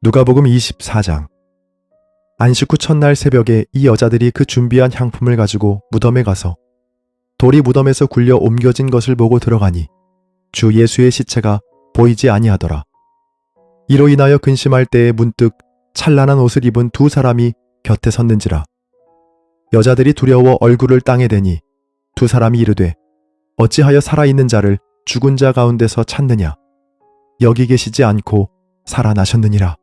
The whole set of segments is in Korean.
누가복음 24장. 안식 후 첫날 새벽에 이 여자들이 그 준비한 향품을 가지고 무덤에 가서 돌이 무덤에서 굴려 옮겨진 것을 보고 들어가니 주 예수의 시체가 보이지 아니하더라. 이로 인하여 근심할 때에 문득 찬란한 옷을 입은 두 사람이 곁에 섰는지라. 여자들이 두려워 얼굴을 땅에 대니 두 사람이 이르되 어찌하여 살아있는 자를 죽은 자 가운데서 찾느냐. 여기 계시지 않고 살아나셨느니라.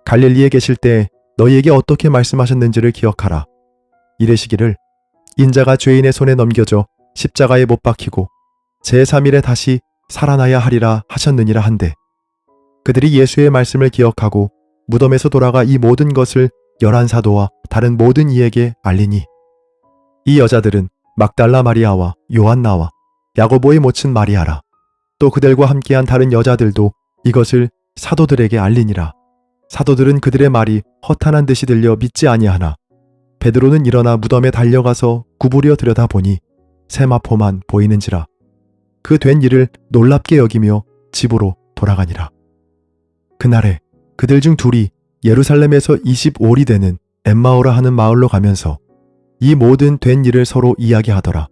갈릴리에 계실 때 너희에게 어떻게 말씀하셨는지를 기억하라. 이르시기를 인자가 죄인의 손에 넘겨져 십자가에 못 박히고 제3일에 다시 살아나야 하리라 하셨느니라 한데, 그들이 예수의 말씀을 기억하고 무덤에서 돌아가 이 모든 것을 11사도와 다른 모든 이에게 알리니, 이 여자들은 막달라 마리아와 요한나와 야고보의 모친 마리아라. 또 그들과 함께한 다른 여자들도 이것을 사도들에게 알리니라. 사도들은 그들의 말이 허탄한 듯이 들려 믿지 아니하나 베드로는 일어나 무덤에 달려가서 구부려 들여다보니 세마포만 보이는지라. 그 된 일을 놀랍게 여기며 집으로 돌아가니라. 그날에 그들 중 둘이 예루살렘에서 25리 되는 엠마오라 하는 마을로 가면서 이 모든 된 일을 서로 이야기하더라.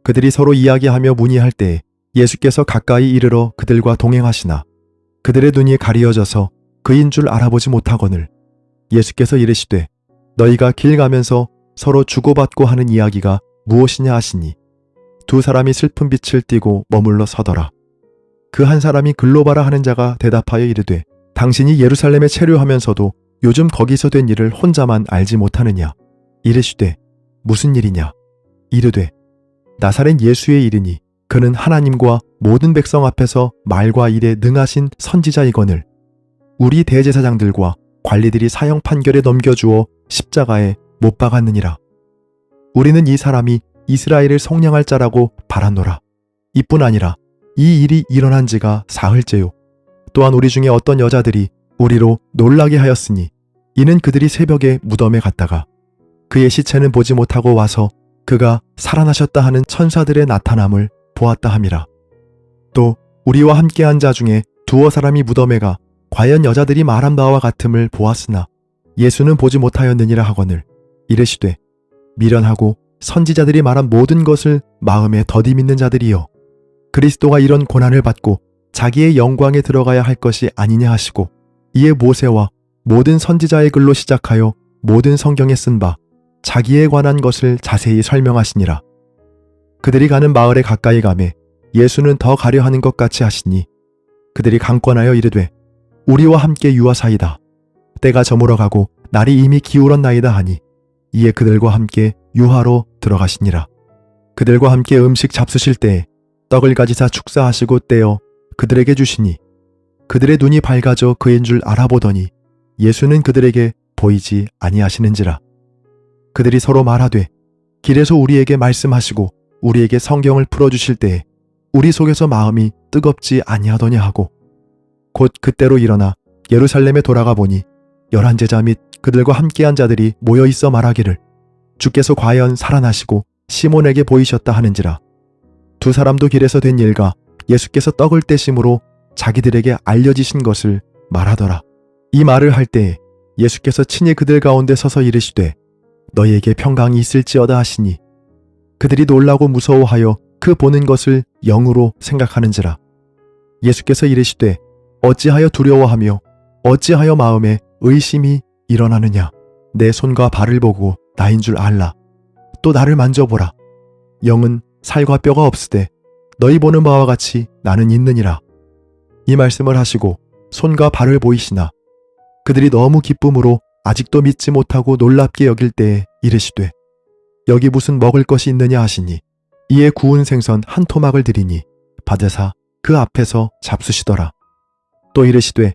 그들이 서로 이야기하며 문의할 때에 예수께서 가까이 이르러 그들과 동행하시나 그들의 눈이 가리어져서 그인 줄 알아보지 못하거늘 예수께서 이르시되 너희가 길 가면서 서로 주고받고 하는 이야기가 무엇이냐 하시니 두 사람이 슬픈 빛을 띠고 머물러 서더라. 그 한 사람이 글로바라 하는 자가 대답하여 이르되 당신이 예루살렘에 체류하면서도 요즘 거기서 된 일을 혼자만 알지 못하느냐. 이르시되 무슨 일이냐. 이르되 나사렛 예수의 일이니 그는 하나님과 모든 백성 앞에서 말과 일에 능하신 선지자이거늘 우리 대제사장들과 관리들이 사형 판결에 넘겨주어 십자가에 못 박았느니라. 우리는 이 사람이 이스라엘을 속량할 자라고 바라노라. 이뿐 아니라 이 일이 일어난 지가 사흘째요. 또한 우리 중에 어떤 여자들이 우리로 놀라게 하였으니 이는 그들이 새벽에 무덤에 갔다가 그의 시체는 보지 못하고 와서 그가 살아나셨다 하는 천사들의 나타남을 보았다 함이라. 또 우리와 함께한 자 중에 두어 사람이 무덤에 가 과연 여자들이 말한 바와 같음을 보았으나 예수는 보지 못하였느니라 하거늘 이르시되 미련하고 선지자들이 말한 모든 것을 마음에 더디 믿는 자들이여, 그리스도가 이런 고난을 받고 자기의 영광에 들어가야 할 것이 아니냐 하시고 이에 모세와 모든 선지자의 글로 시작하여 모든 성경에 쓴 바 자기에 관한 것을 자세히 설명하시니라. 그들이 가는 마을에 가까이 가매 예수는 더 가려 하는 것 같이 하시니 그들이 강권하여 이르되 우리와 함께 유하사이다. 때가 저물어 가고 날이 이미 기울었나이다 하니 이에 그들과 함께 유하로 들어가시니라. 그들과 함께 음식 잡수실 때에 떡을 가지사 축사하시고 떼어 그들에게 주시니 그들의 눈이 밝아져 그인 줄 알아보더니 예수는 그들에게 보이지 아니하시는지라. 그들이 서로 말하되 길에서 우리에게 말씀하시고 우리에게 성경을 풀어주실 때에 우리 속에서 마음이 뜨겁지 아니하더냐 하고 곧 그때로 일어나 예루살렘에 돌아가 보니 11제자 및 그들과 함께한 자들이 모여있어 말하기를 주께서 과연 살아나시고 시몬에게 보이셨다 하는지라. 두 사람도 길에서 된 일과 예수께서 떡을 떼심으로 자기들에게 알려지신 것을 말하더라. 이 말을 할 때에 예수께서 친히 그들 가운데 서서 이르시되 너희에게 평강이 있을지어다 하시니 그들이 놀라고 무서워하여 그 보는 것을 영으로 생각하는지라. 예수께서 이르시되 어찌하여 두려워하며 어찌하여 마음에 의심이 일어나느냐. 내 손과 발을 보고 나인 줄 알라. 또 나를 만져보라. 영은 살과 뼈가 없으되 너희 보는 바와 같이 나는 있느니라. 이 말씀을 하시고 손과 발을 보이시나 그들이 너무 기쁨으로 아직도 믿지 못하고 놀랍게 여길 때에 이르시되 여기 무슨 먹을 것이 있느냐 하시니 이에 구운 생선 한 토막을 드리니 받으사 그 앞에서 잡수시더라. 또 이르시되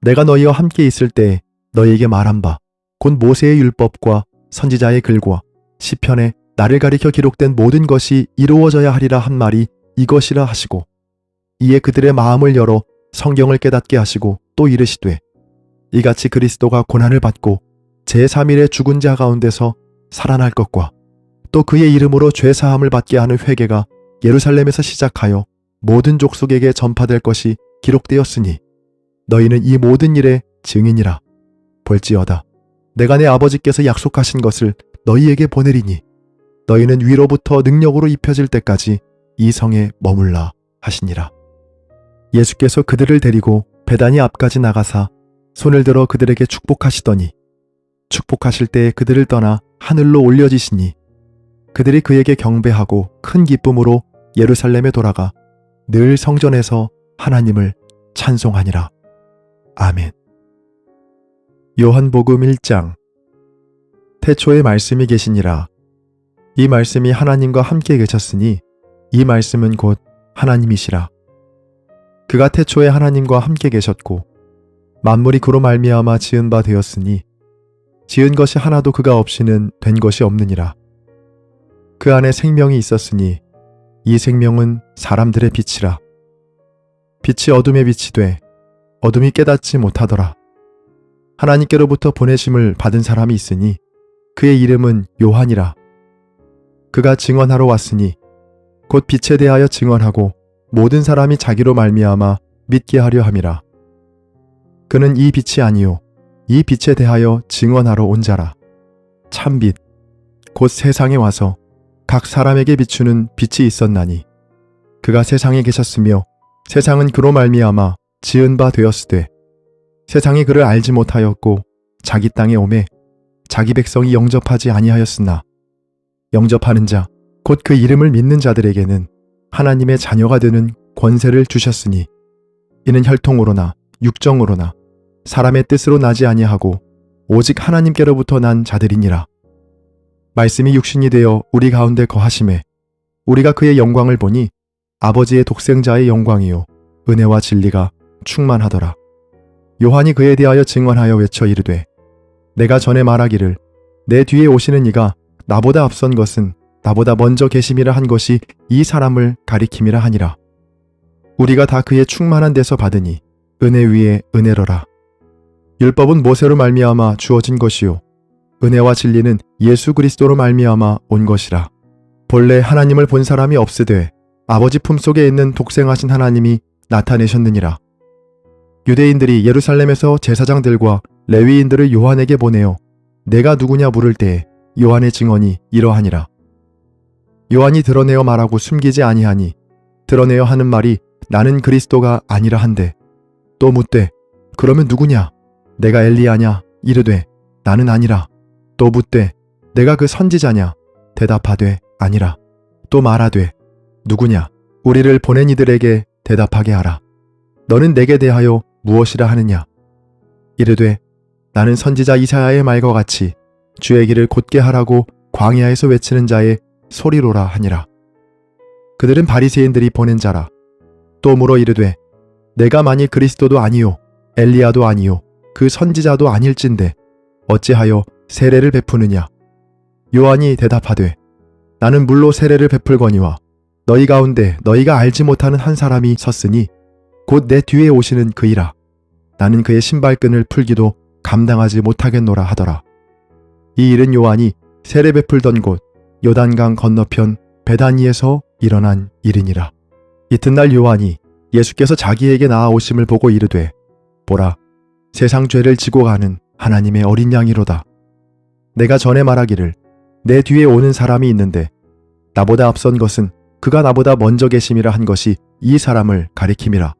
내가 너희와 함께 있을 때에 너희에게 말한 바 곧 모세의 율법과 선지자의 글과 시편에 나를 가리켜 기록된 모든 것이 이루어져야 하리라 한 말이 이것이라 하시고 이에 그들의 마음을 열어 성경을 깨닫게 하시고 또 이르시되 이같이 그리스도가 고난을 받고 제3일에 죽은 자 가운데서 살아날 것과 또 그의 이름으로 죄사함을 받게 하는 회개가 예루살렘에서 시작하여 모든 족속에게 전파될 것이 기록되었으니 너희는 이 모든 일에 증인이라. 볼지어다 내가 내 아버지께서 약속하신 것을 너희에게 보내리니 너희는 위로부터 능력으로 입혀질 때까지 이 성에 머물라 하시니라. 예수께서 그들을 데리고 베다니 앞까지 나가사 손을 들어 그들에게 축복하시더니 축복하실 때에 그들을 떠나 하늘로 올려지시니 그들이 그에게 경배하고 큰 기쁨으로 예루살렘에 돌아가 늘 성전에서 하나님을 찬송하니라. 아멘. 요한복음 1장. 태초에 말씀이 계시니라. 이 말씀이 하나님과 함께 계셨으니 이 말씀은 곧 하나님이시라. 그가 태초에 하나님과 함께 계셨고 만물이 그로 말미암아 지은 바 되었으니 지은 것이 하나도 그가 없이는 된 것이 없느니라. 그 안에 생명이 있었으니 이 생명은 사람들의 빛이라. 빛이 어둠에 빛이 돼 어둠이 깨닫지 못하더라. 하나님께로부터 보내심을 받은 사람이 있으니 그의 이름은 요한이라. 그가 증언하러 왔으니 곧 빛에 대하여 증언하고 모든 사람이 자기로 말미암아 믿게 하려 함이라. 그는 이 빛이 아니요 이 빛에 대하여 증언하러 온 자라. 참빛 곧 세상에 와서 각 사람에게 비추는 빛이 있었나니 그가 세상에 계셨으며 세상은 그로 말미암아 지은 바 되었으되 세상이 그를 알지 못하였고 자기 땅에 오매 자기 백성이 영접하지 아니하였으나 영접하는 자 곧 그 이름을 믿는 자들에게는 하나님의 자녀가 되는 권세를 주셨으니 이는 혈통으로나 육정으로나 사람의 뜻으로 나지 아니하고 오직 하나님께로부터 난 자들이니라. 말씀이 육신이 되어 우리 가운데 거하심에 우리가 그의 영광을 보니 아버지의 독생자의 영광이요 은혜와 진리가 충만하더라. 요한이 그에 대하여 증언하여 외쳐 이르되 내가 전에 말하기를 내 뒤에 오시는 이가 나보다 앞선 것은 나보다 먼저 계심이라 한 것이 이 사람을 가리킴이라 하니라. 우리가 다 그의 충만한 데서 받으니 은혜 위에 은혜로라. 율법은 모세로 말미암아 주어진 것이요 은혜와 진리는 예수 그리스도로 말미암아 온 것이라. 본래 하나님을 본 사람이 없으되 아버지 품속에 있는 독생하신 하나님이 나타내셨느니라. 유대인들이 예루살렘에서 제사장들과 레위인들을 요한에게 보내어 내가 누구냐 물을 때에 요한의 증언이 이러하니라. 요한이 드러내어 말하고 숨기지 아니하니 드러내어 하는 말이 나는 그리스도가 아니라 한데 또 묻되 그러면 누구냐 내가 엘리야냐 이르되 나는 아니라 또 묻되 내가 그 선지자냐 대답하되 아니라 또 말하되 누구냐 우리를 보낸 이들에게 대답하게 하라. 너는 내게 대하여 무엇이라 하느냐 이르되 나는 선지자 이사야의 말과 같이 주의 길을 곧게 하라고 광야에서 외치는 자의 소리로라 하니라. 그들은 바리새인들이 보낸 자라. 또 물어 이르되 내가 만일 그리스도도 아니요 엘리야도 아니요 그 선지자도 아닐진데 어찌하여 세례를 베푸느냐. 요한이 대답하되 나는 물로 세례를 베풀거니와 너희 가운데 너희가 알지 못하는 한 사람이 섰으니 곧 내 뒤에 오시는 그이라. 나는 그의 신발끈을 풀기도 감당하지 못하겠노라 하더라. 이 일은 요한이 세례 베풀던 곳 요단강 건너편 베다니에서 일어난 일이니라. 이튿날 요한이 예수께서 자기에게 나아오심을 보고 이르되 보라 세상 죄를 지고 가는 하나님의 어린 양이로다. 내가 전에 말하기를 내 뒤에 오는 사람이 있는데 나보다 앞선 것은 그가 나보다 먼저 계심이라 한 것이 이 사람을 가리킴이라.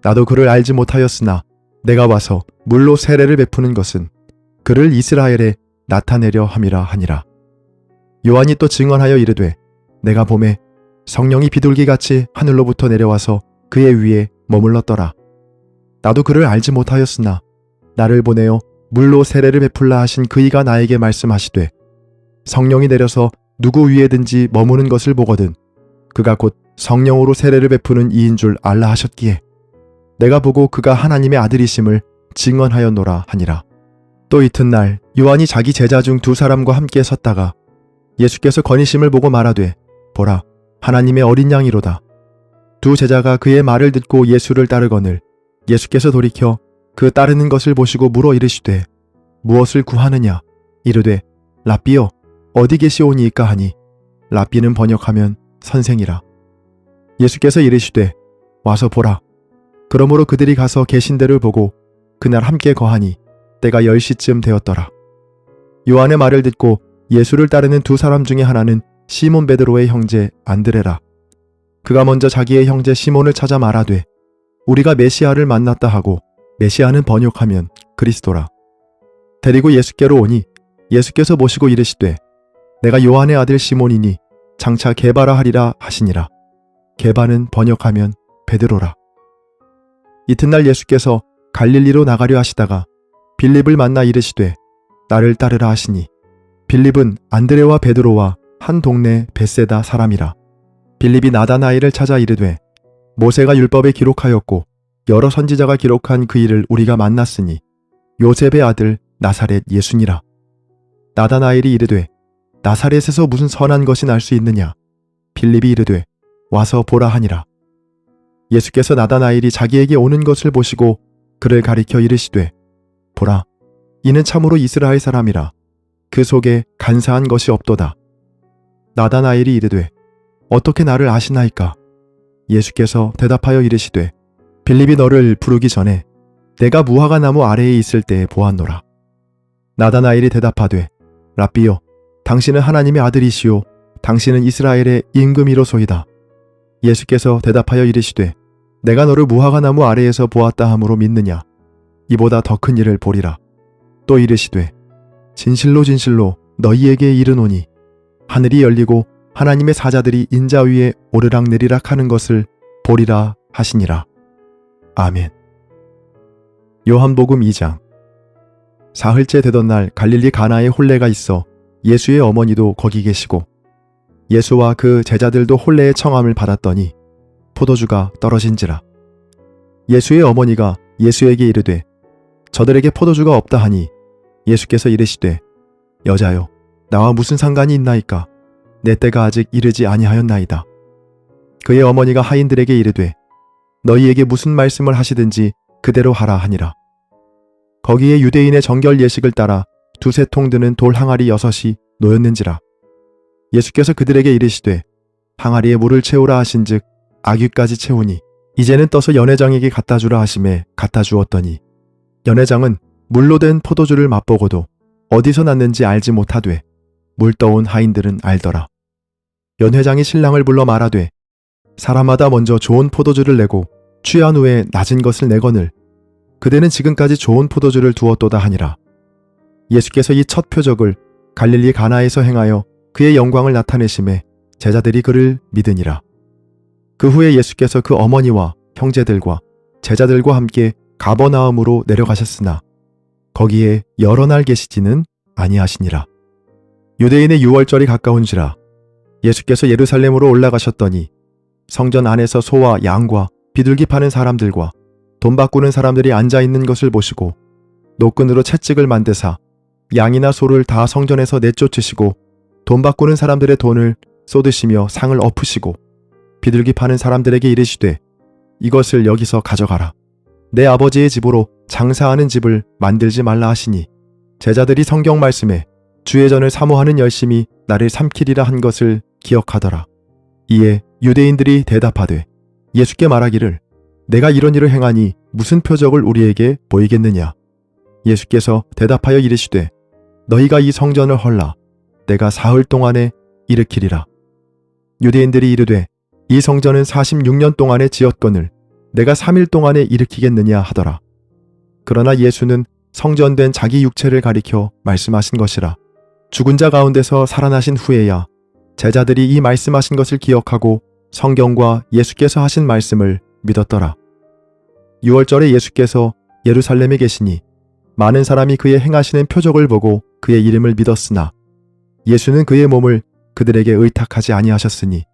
나도 그를 알지 못하였으나 내가 와서 물로 세례를 베푸는 것은 그를 이스라엘에 나타내려 함이라 하니라. 요한이 또 증언하여 이르되 내가 보매 성령이 비둘기같이 하늘로부터 내려와서 그의 위에 머물렀더라. 나도 그를 알지 못하였으나 나를 보내어 물로 세례를 베풀라 하신 그이가 나에게 말씀하시되 성령이 내려서 누구 위에든지 머무는 것을 보거든 그가 곧 성령으로 세례를 베푸는 이인 줄 알라 하셨기에 내가 보고 그가 하나님의 아들이심을 증언하였노라 하니라. 또 이튿날 요한이 자기 제자 중 두 사람과 함께 섰다가 예수께서 거니심을 보고 말하되 보라 하나님의 어린 양이로다. 두 제자가 그의 말을 듣고 예수를 따르거늘 예수께서 돌이켜 그 따르는 것을 보시고 물어 이르시되 무엇을 구하느냐 이르되 랍비여 어디 계시오니이까 하니 랍비는 번역하면 선생이라. 예수께서 이르시되 와서 보라. 그러므로 그들이 가서 계신 데를 보고 그날 함께 거하니 때가 10시쯤 되었더라. 요한의 말을 듣고 예수를 따르는 두 사람 중에 하나는 시몬 베드로의 형제 안드레라. 그가 먼저 자기의 형제 시몬을 찾아 말하되 우리가 메시아를 만났다 하고, 메시아는 번역하면 그리스도라. 데리고 예수께로 오니 예수께서 모시고 이르시되 내가 요한의 아들 시몬이니 장차 게바라 하리라 하시니라. 게바는 번역하면 베드로라. 이튿날 예수께서 갈릴리로 나가려 하시다가 빌립을 만나 이르시되 나를 따르라 하시니, 빌립은 안드레와 베드로와 한 동네 벳세다 사람이라. 빌립이 나다나엘을 찾아 이르되 모세가 율법에 기록하였고 여러 선지자가 기록한 그 일을 우리가 만났으니 요셉의 아들 나사렛 예수니라. 나다나엘이 이르되 나사렛에서 무슨 선한 것이 날 수 있느냐? 빌립이 이르되 와서 보라 하니라. 예수께서 나다나엘이 자기에게 오는 것을 보시고 그를 가리켜 이르시되 보라, 이는 참으로 이스라엘 사람이라. 그 속에 간사한 것이 없도다. 나다나엘이 이르되 어떻게 나를 아시나이까? 예수께서 대답하여 이르시되 빌립이 너를 부르기 전에 내가 무화과 나무 아래에 있을 때에 보았노라. 나다나엘이 대답하되 랍비여, 당신은 하나님의 아들이시오 당신은 이스라엘의 임금이로소이다. 예수께서 대답하여 이르시되 내가 너를 무화과 나무 아래에서 보았다 함으로 믿느냐? 이보다 더 큰 일을 보리라. 또 이르시되 진실로 진실로 너희에게 이르노니 하늘이 열리고 하나님의 사자들이 인자 위에 오르락내리락 하는 것을 보리라 하시니라. 아멘. 요한복음 2장. 사흘째 되던 날 갈릴리 가나에 혼례가 있어 예수의 어머니도 거기 계시고 예수와 그 제자들도 혼례의 청함을 받았더니 포도주가 떨어진지라. 예수의 어머니가 예수에게 이르되 저들에게 포도주가 없다 하니 예수께서 이르시되 여자여, 나와 무슨 상관이 있나이까? 내 때가 아직 이르지 아니하였나이다. 그의 어머니가 하인들에게 이르되 너희에게 무슨 말씀을 하시든지 그대로 하라 하니라. 거기에 유대인의 정결 예식을 따라 두세 통 드는 돌 항아리 6이 놓였는지라. 예수께서 그들에게 이르시되 항아리에 물을 채우라 하신즉 아귀까지 채우니 이제는 떠서 연회장에게 갖다 주라 하심에 갖다 주었더니 연회장은 물로 된 포도주를 맛보고도 어디서 났는지 알지 못하되 물 떠온 하인들은 알더라. 연회장이 신랑을 불러 말하되 사람마다 먼저 좋은 포도주를 내고 취한 후에 낮은 것을 내거늘 그대는 지금까지 좋은 포도주를 두었도다 하니라. 예수께서 이 첫 표적을 갈릴리 가나에서 행하여 그의 영광을 나타내심에 제자들이 그를 믿으니라. 그 후에 예수께서 그 어머니와 형제들과 제자들과 함께 가버나움으로 내려가셨으나 거기에 여러 날 계시지는 아니하시니라. 유대인의 유월절이 가까운지라. 예수께서 예루살렘으로 올라가셨더니 성전 안에서 소와 양과 비둘기 파는 사람들과 돈 바꾸는 사람들이 앉아있는 것을 보시고 노끈으로 채찍을 만드사 양이나 소를 다 성전에서 내쫓으시고 돈 바꾸는 사람들의 돈을 쏟으시며 상을 엎으시고 비둘기 파는 사람들에게 이르시되 이것을 여기서 가져가라. 내 아버지의 집으로 장사하는 집을 만들지 말라 하시니 제자들이 성경 말씀에 주의 전을 사모하는 열심이 나를 삼키리라 한 것을 기억하더라. 이에 유대인들이 대답하되 예수께 말하기를 내가 이런 일을 행하니 무슨 표적을 우리에게 보이겠느냐? 예수께서 대답하여 이르시되 너희가 이 성전을 헐라 내가 사흘 동안에 일으키리라. 유대인들이 이르되 이 성전은 46년 동안에 지었거늘 내가 3일 동안에 일으키겠느냐 하더라. 그러나 예수는 성전된 자기 육체를 가리켜 말씀하신 것이라. 죽은 자 가운데서 살아나신 후에야 제자들이 이 말씀하신 것을 기억하고 성경과 예수께서 하신 말씀을 믿었더라. 6월절에 예수께서 예루살렘에 계시니 많은 사람이 그의 행하시는 표적을 보고 그의 이름을 믿었으나 예수는 그의 몸을 그들에게 의탁하지 아니하셨으니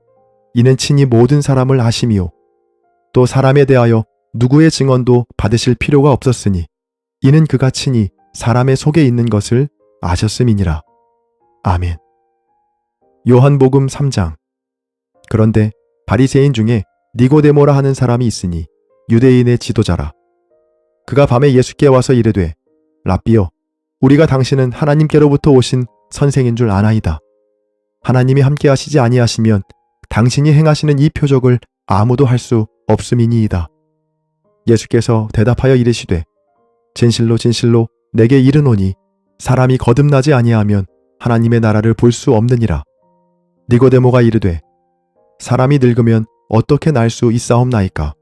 이는 친히 모든 사람을 아심이요 또 사람에 대하여 누구의 증언도 받으실 필요가 없었으니 이는 그가 친히 사람의 속에 있는 것을 아셨음이니라. 아멘. 요한복음 3장. 그런데 바리새인 중에 니고데모라 하는 사람이 있으니 유대인의 지도자라. 그가 밤에 예수께 와서 이르되 랍비여, 우리가 당신은 하나님께로부터 오신 선생인 줄 아나이다. 하나님이 함께 하시지 아니하시면 당신이 행하시는 이 표적을 아무도 할 수 없음이니이다. 예수께서 대답하여 이르시되 진실로 진실로 내게 이르노니 사람이 거듭나지 아니하면 하나님의 나라를 볼 수 없느니라. 니고데모가 이르되 사람이 늙으면 어떻게 날 수 있사옵나이까?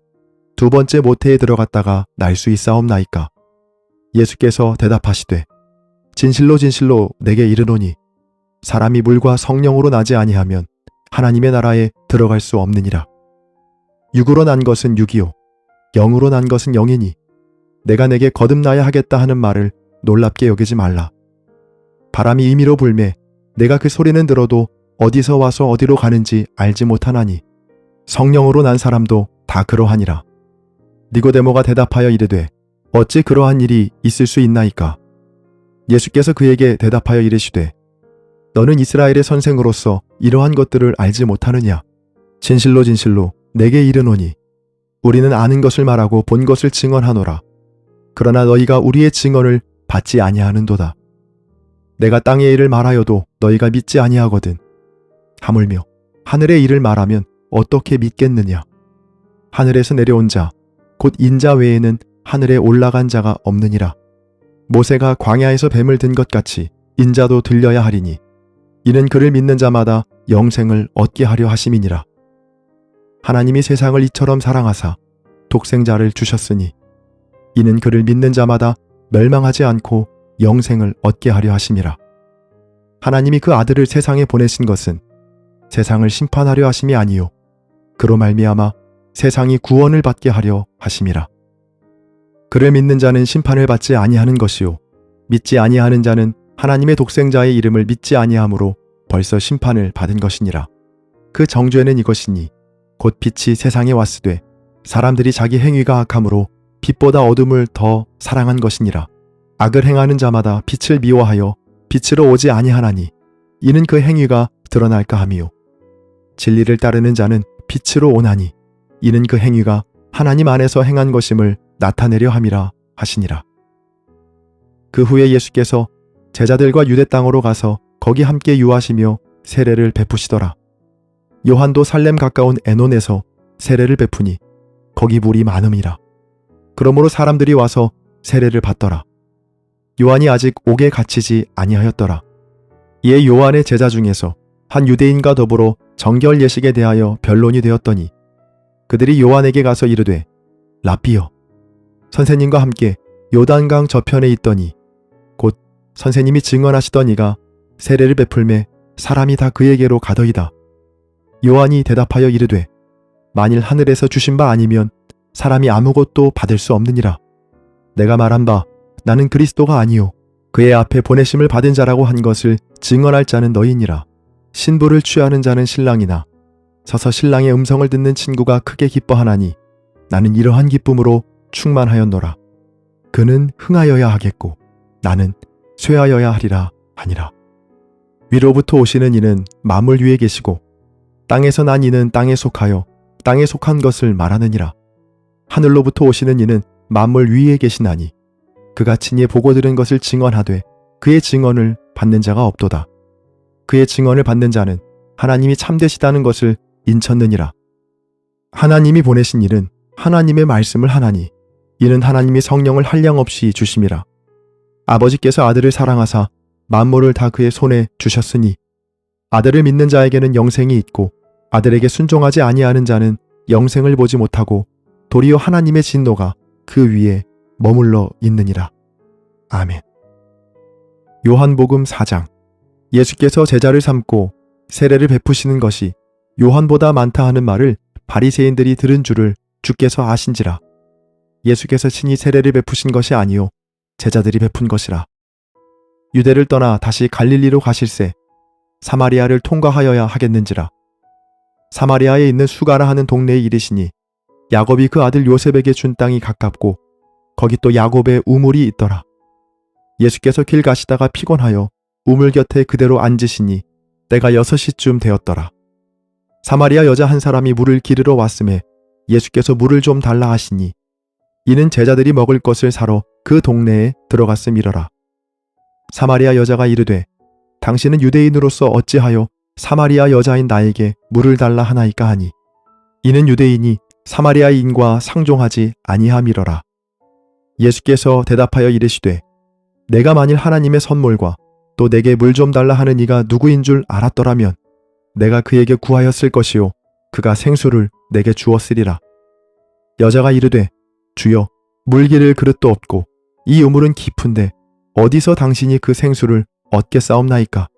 두 번째 모태에 들어갔다가 날 수 있사옵나이까? 예수께서 대답하시되 진실로 진실로 내게 이르노니 사람이 물과 성령으로 나지 아니하면 하나님의 나라에 들어갈 수 없느니라. 육으로 난 것은 육이요 영으로 난 것은 영이니 내가 내게 거듭나야 하겠다 하는 말을 놀랍게 여기지 말라. 바람이 임의로 불매 내가 그 소리는 들어도 어디서 와서 어디로 가는지 알지 못하나니 성령으로 난 사람도 다 그러하니라. 니고데모가 대답하여 이르되 어찌 그러한 일이 있을 수 있나이까? 예수께서 그에게 대답하여 이르시되 너는 이스라엘의 선생으로서 이러한 것들을 알지 못하느냐? 진실로 진실로 내게 이르노니 우리는 아는 것을 말하고 본 것을 증언하노라. 그러나 너희가 우리의 증언을 받지 아니하는도다. 내가 땅의 일을 말하여도 너희가 믿지 아니하거든. 하물며 하늘의 일을 말하면 어떻게 믿겠느냐? 하늘에서 내려온 자, 곧 인자 외에는 하늘에 올라간 자가 없느니라. 모세가 광야에서 뱀을 든 것 같이 인자도 들려야 하리니 이는 그를 믿는 자마다 영생을 얻게 하려 하심이니라. 하나님이 세상을 이처럼 사랑하사 독생자를 주셨으니 이는 그를 믿는 자마다 멸망하지 않고 영생을 얻게 하려 하심이라. 하나님이 그 아들을 세상에 보내신 것은 세상을 심판하려 하심이 아니요 그로 말미암아 세상이 구원을 받게 하려 하심이라. 그를 믿는 자는 심판을 받지 아니하는 것이요 믿지 아니하는 자는 하나님의 독생자의 이름을 믿지 아니하므로 벌써 심판을 받은 것이니라. 그 정죄는 이것이니 곧 빛이 세상에 왔으되 사람들이 자기 행위가 악함으로 빛보다 어둠을 더 사랑한 것이니라. 악을 행하는 자마다 빛을 미워하여 빛으로 오지 아니하나니 이는 그 행위가 드러날까 함이요 진리를 따르는 자는 빛으로 오나니 이는 그 행위가 하나님 안에서 행한 것임을 나타내려 함이라 하시니라. 그 후에 예수께서 제자들과 유대 땅으로 가서 거기 함께 유하시며 세례를 베푸시더라. 요한도 살렘 가까운 에논에서 세례를 베푸니 거기 물이 많음이라. 그러므로 사람들이 와서 세례를 받더라. 요한이 아직 옥에 갇히지 아니하였더라. 이에 요한의 제자 중에서 한 유대인과 더불어 정결 예식에 대하여 변론이 되었더니 그들이 요한에게 가서 이르되 라삐여 선생님과 함께 요단강 저편에 있더니 곧 선생님이 증언하시던 이가 세례를 베풀매 사람이 다 그에게로 가더이다. 요한이 대답하여 이르되 만일 하늘에서 주신 바 아니면 사람이 아무것도 받을 수 없느니라. 내가 말한 바 나는 그리스도가 아니요 그의 앞에 보내심을 받은 자라고 한 것을 증언할 자는 너희니라. 신부를 취하는 자는 신랑이나 서서 신랑의 음성을 듣는 친구가 크게 기뻐하나니 나는 이러한 기쁨으로 충만하였노라. 그는 흥하여야 하겠고 나는 쇠하여야 하리라 하니라. 위로부터 오시는 이는 만물 위에 계시고 땅에서 난 이는 땅에 속하여 땅에 속한 것을 말하느니라. 하늘로부터 오시는 이는 만물 위에 계시나니 그가 친히 보고 들은 것을 증언하되 그의 증언을 받는 자가 없도다. 그의 증언을 받는 자는 하나님이 참되시다는 것을 인쳤느니라. 하나님이 보내신 일은 하나님의 말씀을 하나니 이는 하나님이 성령을 한량없이 주심이라. 아버지께서 아들을 사랑하사 만물을 다 그의 손에 주셨으니 아들을 믿는 자에게는 영생이 있고 아들에게 순종하지 아니하는 자는 영생을 보지 못하고 도리어 하나님의 진노가 그 위에 머물러 있느니라. 아멘. 요한복음 4장. 예수께서 제자를 삼고 세례를 베푸시는 것이 요한보다 많다 하는 말을 바리새인들이 들은 줄을 주께서 아신지라. 예수께서 친히 세례를 베푸신 것이 아니요 제자들이 베푼 것이라. 유대를 떠나 다시 갈릴리로 가실새 사마리아를 통과하여야 하겠는지라. 사마리아에 있는 수가라 하는 동네에 이르시니 야곱이 그 아들 요셉에게 준 땅이 가깝고 거기 또 야곱의 우물이 있더라. 예수께서 길 가시다가 피곤하여 우물 곁에 그대로 앉으시니 때가 6시쯤 되었더라. 사마리아 여자 한 사람이 물을 기르러 왔음에 예수께서 물을 좀 달라 하시니 이는 제자들이 먹을 것을 사러 그 동네에 들어갔음이러라. 사마리아 여자가 이르되 당신은 유대인으로서 어찌하여 사마리아 여자인 나에게 물을 달라 하나이까 하니 이는 유대인이 사마리아인과 상종하지 아니함이러라. 예수께서 대답하여 이르시되 내가 만일 하나님의 선물과 또 내게 물 좀 달라 하는 이가 누구인 줄 알았더라면 내가 그에게 구하였을 것이요 그가 생수를 내게 주었으리라. 여자가 이르되 주여 물기를 그릇도 없고 이 우물은 깊은데 어디서 당신이 그 생수를 얻겠사옵나이까?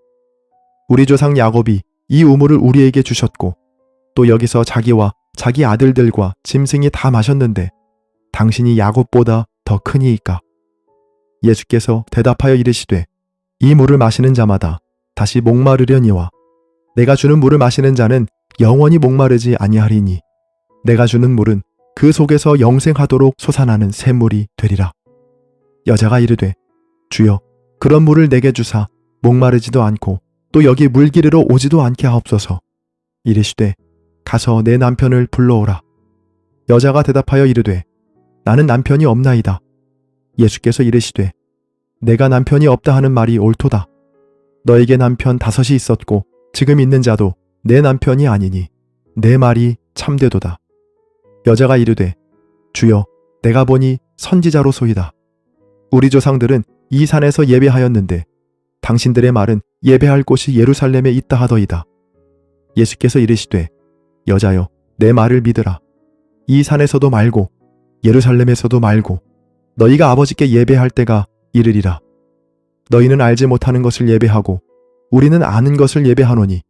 우리 조상 야곱이 이 우물을 우리에게 주셨고 또 여기서 자기와 자기 아들들과 짐승이 다 마셨는데 당신이 야곱보다 더 크니이까? 예수께서 대답하여 이르시되 이 물을 마시는 자마다 다시 목마르려니와 내가 주는 물을 마시는 자는 영원히 목마르지 아니하리니 내가 주는 물은 그 속에서 영생하도록 솟아나는 샘물이 되리라. 여자가 이르되 주여 그런 물을 내게 주사 목마르지도 않고 또 여기 물기르러 오지도 않게 하옵소서. 이르시되 가서 내 남편을 불러오라. 여자가 대답하여 이르되 나는 남편이 없나이다. 예수께서 이르시되 내가 남편이 없다 하는 말이 옳도다. 너에게 남편 5이 있었고 지금 있는 자도 내 남편이 아니니 내 말이 참되도다. 여자가 이르되 주여 내가 보니 선지자로소이다. 우리 조상들은 이 산에서 예배하였는데 당신들의 말은 예배할 곳이 예루살렘에 있다 하더이다. 예수께서 이르시되 여자여 내 말을 믿으라. 이 산에서도 말고 예루살렘에서도 말고 너희가 아버지께 예배할 때가 이르리라. 너희는 알지 못하는 것을 예배하고 우리는 아는 것을 예배하노니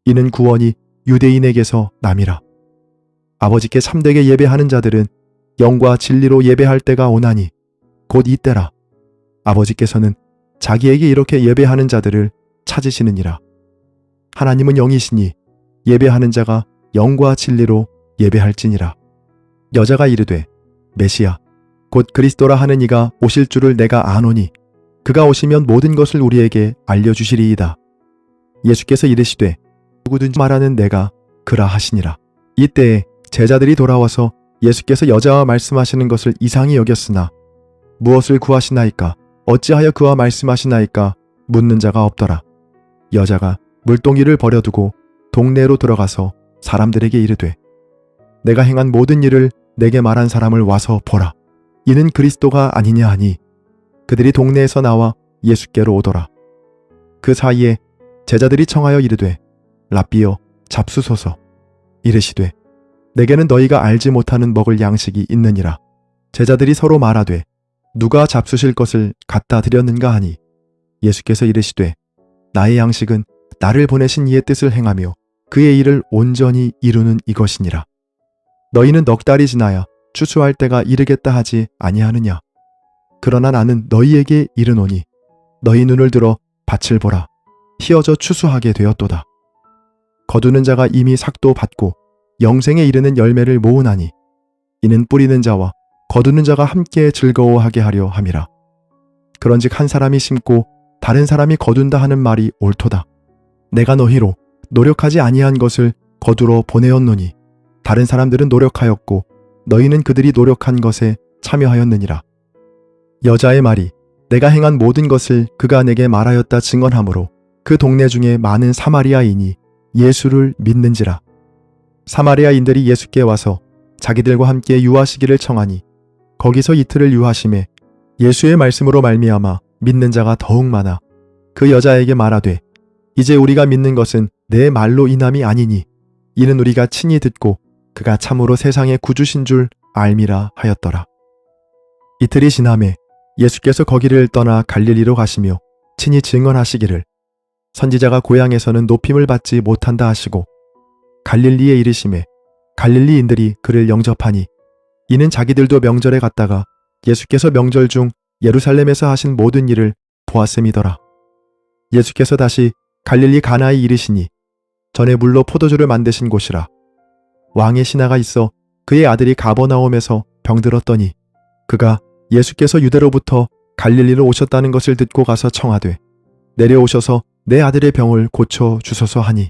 이는 구원이 유대인에게서 남이라. 아버지께 참되게 예배하는 자들은 영과 진리로 예배할 때가 오나니 곧 이때라. 아버지께서는 자기에게 이렇게 예배하는 자들을 찾으시느니라. 하나님은 영이시니 예배하는 자가 영과 진리로 예배할지니라. 여자가 이르되 메시아 곧 그리스도라 하는 이가 오실 줄을 내가 아노니 그가 오시면 모든 것을 우리에게 알려주시리이다. 예수께서 이르시되 누구든지 말하는 내가 그라 하시니라. 이때에 제자들이 돌아와서 예수께서 여자와 말씀하시는 것을 이상히 여겼으나 무엇을 구하시나이까 어찌하여 그와 말씀하시나이까 묻는 자가 없더라. 여자가 물동이를 버려두고 동네로 들어가서 사람들에게 이르되 내가 행한 모든 일을 내게 말한 사람을 와서 보라. 이는 그리스도가 아니냐 하니 그들이 동네에서 나와 예수께로 오더라. 그 사이에 제자들이 청하여 이르되 랍비여 잡수소서. 이르시되 내게는 너희가 알지 못하는 먹을 양식이 있느니라. 제자들이 서로 말하되 누가 잡수실 것을 갖다 드렸는가 하니 예수께서 이르시되 나의 양식은 나를 보내신 이의 뜻을 행하며 그의 일을 온전히 이루는 이것이니라. 너희는 넉 달이 지나야 추수할 때가 이르겠다 하지 아니하느냐. 그러나 나는 너희에게 이르노니 너희 눈을 들어 밭을 보라. 휘어져 추수하게 되었도다. 거두는 자가 이미 삭도 받고 영생에 이르는 열매를 모으나니 이는 뿌리는 자와 거두는 자가 함께 즐거워하게 하려 함이라. 그런즉 한 사람이 심고 다른 사람이 거둔다 하는 말이 옳도다. 내가 너희로 노력하지 아니한 것을 거두러 보내었노니 다른 사람들은 노력하였고 너희는 그들이 노력한 것에 참여하였느니라. 여자의 말이 내가 행한 모든 것을 그가 내게 말하였다 증언하므로 그 동네 중에 많은 사마리아인이 예수를 믿는지라. 사마리아인들이 예수께 와서 자기들과 함께 유하시기를 청하니 거기서 이틀을 유하심에 예수의 말씀으로 말미암아 믿는 자가 더욱 많아 그 여자에게 말하되 이제 우리가 믿는 것은 내 말로 인함이 아니니 이는 우리가 친히 듣고 그가 참으로 세상의 구주신 줄 알미라 하였더라. 이틀이 지나매 예수께서 거기를 떠나 갈릴리로 가시며 친히 증언하시기를 선지자가 고향에서는 높임을 받지 못한다 하시고 갈릴리에 이르심에 갈릴리인들이 그를 영접하니 이는 자기들도 명절에 갔다가 예수께서 명절 중 예루살렘에서 하신 모든 일을 보았음이더라. 예수께서 다시 갈릴리 가나에 이르시니 전에 물로 포도주를 만드신 곳이라. 왕의 신하가 있어 그의 아들이 가버나움에서 병들었더니 그가 예수께서 유대로부터 갈릴리로 오셨다는 것을 듣고 가서 청하되 내려오셔서 내 아들의 병을 고쳐 주소서 하니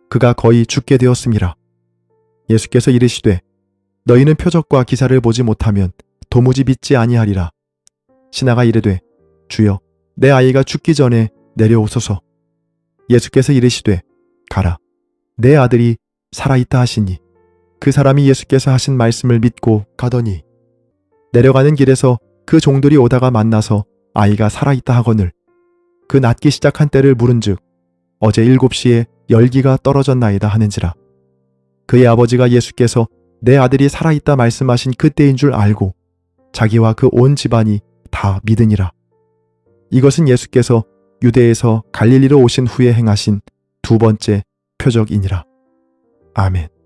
그가 거의 죽게 되었음이라. 예수께서 이르시되 너희는 표적과 기사를 보지 못하면 도무지 믿지 아니하리라. 신하가 이르되 주여 내 아이가 죽기 전에 내려오소서. 예수께서 이르시되 가라. 내 아들이 살아있다 하시니 그 사람이 예수께서 하신 말씀을 믿고 가더니 내려가는 길에서 그 종들이 오다가 만나서 아이가 살아있다 하거늘 그 낫기 시작한 때를 물은즉 어제 7시에 열기가 떨어졌나이다 하는지라. 그의 아버지가 예수께서 내 아들이 살아있다 말씀하신 그때인 줄 알고 자기와 그 온 집안이 다 믿으니라. 이것은 예수께서 유대에서 갈릴리로 오신 후에 행하신 두 번째 표적이니라. 아멘.